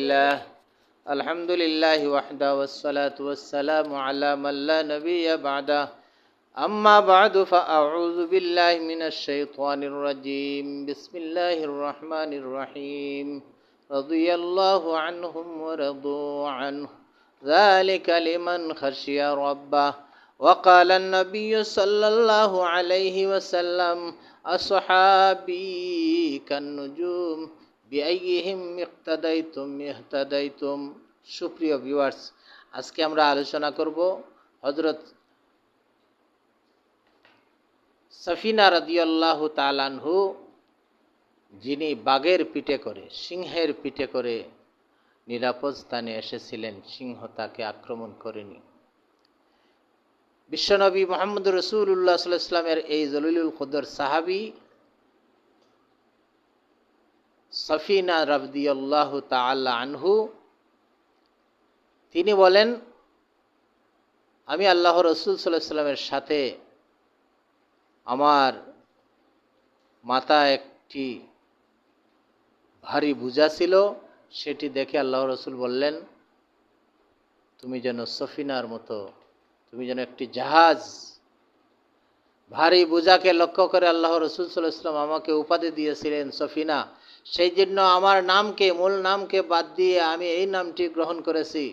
لله الحمد لله وحده والصلاة والسلام على من لا نبي بعده أما بعد فأعوذ بالله من الشيطان الرجيم بسم الله الرحمن الرحيم رضي الله عنهم ورضوا عنه ذلك لمن خشي ربه وقال النبي صلى الله عليه وسلم أصحابي كالنجوم বিআইহিম ইক্তাদাইতুম ইহতাদাইতুম। সুপ্রিয় ভিউয়ার্স, আজকে আমরা আলোচনা করব হযরত সফিনা রাদিয়াল্লাহু তাআলা আনহু, যিনি বাঘের পিঠে করে, সিংহের পিঠে করে নিরাপদ স্থানে এসেছিলেন, সিংহ তাকে আক্রমণ করেনি। বিশ্বনবী মুহাম্মদ রাসূলুল্লাহ সাল্লাল্লাহু আলাইহি ওয়াসাল্লামের এই জলিলুল কদর সাহাবী সফিনা রাদিয়াল্লাহু তাআলা আনহু, তিনি বলেন, আমি আল্লাহর রাসূল সাল্লাল্লাহু আলাইহি ওয়াসাল্লামের সাথে আমার মাথায় একটি ভারী বোঝা ছিল, সেটি দেখে আল্লাহর রাসূল বললেন, তুমি যেন সফিনার মতো, তুমি যেন একটি জাহাজ। ভারী বোঝাকে লক্ষ্য করে আল্লাহর রাসূল সাল্লাল্লাহু আলাইহি ওয়াসাল্লাম আমাকে উপাধি দিয়েছিলেন সফিনা। সেই জন্য আমার নামকে, মূল নামকে বাদ দিয়ে আমি এই নামটি গ্রহণ করেছি।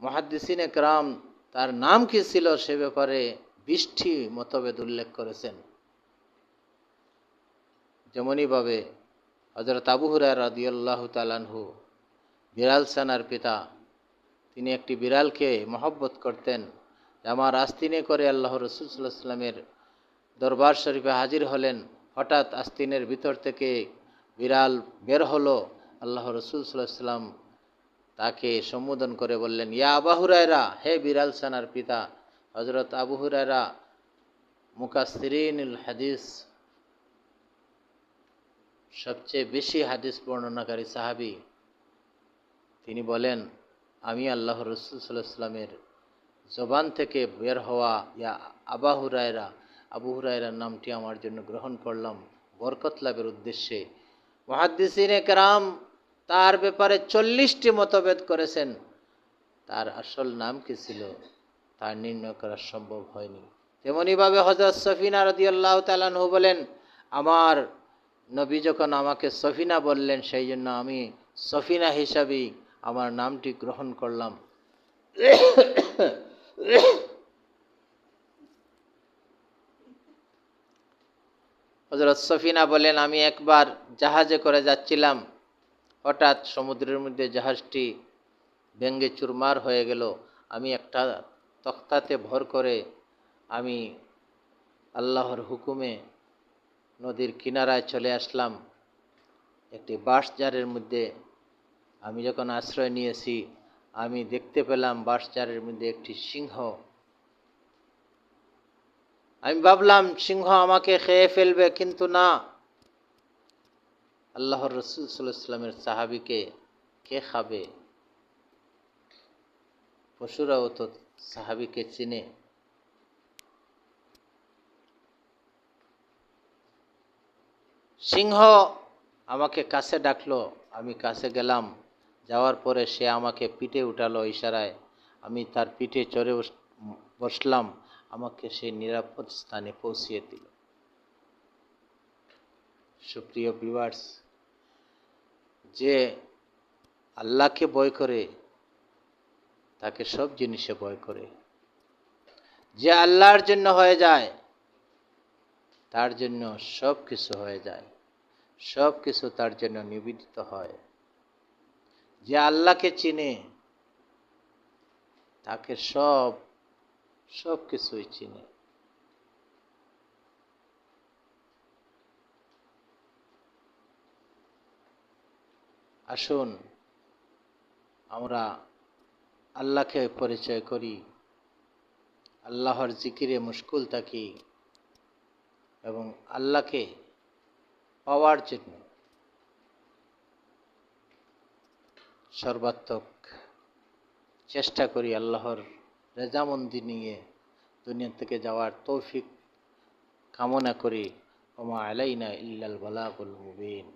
মুহাদ্দিসিনে কেরাম তার নাম কি ছিল সে ব্যাপারে 20টি মতভেদ উল্লেখ করেছেন। যেমনইভাবে হযরত আবু হুরায়রা রাদিয়াল্লাহু তাআলা আনহু, বিড়াল ছানার পিতা, তিনি একটি বিড়ালকে মহব্বত করতেন। আমার আস্তিনে করে আল্লাহর রাসূল সাল্লাল্লাহু আলাইহি ওয়াসাল্লামের দরবার শরীফে হাজির হলেন। হঠাৎ আস্তিনের ভিতর থেকে বিড়াল বের হলো। আল্লাহর রাসূল সাল্লাল্লাহু আলাইহি ওয়াসাল্লাম তাকে সম্বোধন করে বললেন, ইয়া আবু হুরায়রা, হে বিড়াল ছানার পিতা। হযরত আবু হুরায়রা মুকাসসিরিনুল হাদিস, সবচেয়ে বেশি হাদিস বর্ণনাকারী সাহাবী, তিনি বলেন, আমি আল্লাহর রাসূল সাল্লাল্লাহু আলাইহি ওয়াসাল্লামের জবান থেকে বের হওয়া ইয়া আবু হুরায়রা, আবু হুরায়রার নামটি আমার জন্য গ্রহণ করলাম বরকত লাভের উদ্দেশ্যে। মুহাদ্দিসিনে কেরাম তার ব্যাপারে 40টি মতভেদ করেছেন। তার আসল নাম কি ছিল তা নির্ণয় করা সম্ভব হয়নি। তেমনিভাবে হযরত সফিনা রাদিয়াল্লাহু তাআলা আনহু বলেন, আমার নবী যখন আমাকে সফিনা বললেন, সেই জন্য আমি সফিনা হিসাবেই আমার নামটি গ্রহণ করলাম। হযরত সফিনা বলেন, আমি একবার জাহাজে করে যাচ্ছিলাম, হঠাৎ সমুদ্রের মধ্যে জাহাজটি ভেঙে চুরমার হয়ে গেল। আমি একটা তক্তাতে ভর করে আমি আল্লাহর হুকুমে নদীর কিনারায় চলে আসলাম। একটি বাঁশঝাড়ের মধ্যে আমি যখন আশ্রয় নিয়েছি, আমি দেখতে পেলাম বাঁশঝাড়ের মধ্যে একটি সিংহ। আমি ভাবলাম সিংহ আমাকে খেয়ে ফেলবে, কিন্তু না, আল্লাহর রাসূল সাল্লাল্লাহু আলাইহি ওয়াসাল্লামের সাহাবীকে কে খাবে? পশুরাও তো সাহাবীকে চিনে। সিংহ আমাকে কাছে ডাকলো, আমি কাছে গেলাম। যাওয়ার পরে সে আমাকে পিঠে উঠালো ইশারায়। আমি তার পিঠে চড়ে বসলাম। আমাকে সে নিরাপদ স্থানে পৌঁছিয়ে দিল। সুপ্রিয় ভিউয়ার্স, যে আল্লাহকে ভয় করে তাকে সব জিনিসে ভয় করে। যে আল্লাহর জন্য হয়ে যায় তার জন্য সব কিছু হয়ে যায়, সব কিছু তার জন্য নিবেদিত হয়। যে আল্লাহকে চিনে তাকে সব কিছুই চিনে। আসুন আমরা আল্লাহকে পরিচয় করি, আল্লাহর জিকিরে মুশগুল থাকি এবং আল্লাহকে পাওয়ার জন্য সর্বাত্মক চেষ্টা করি। আল্লাহর রেজামন্দি নিয়ে দুনিয়া থেকে যাওয়ার তৌফিক কামনা করি। ওমা আলাইনা ইল্লাল বালাগুল মুবিন।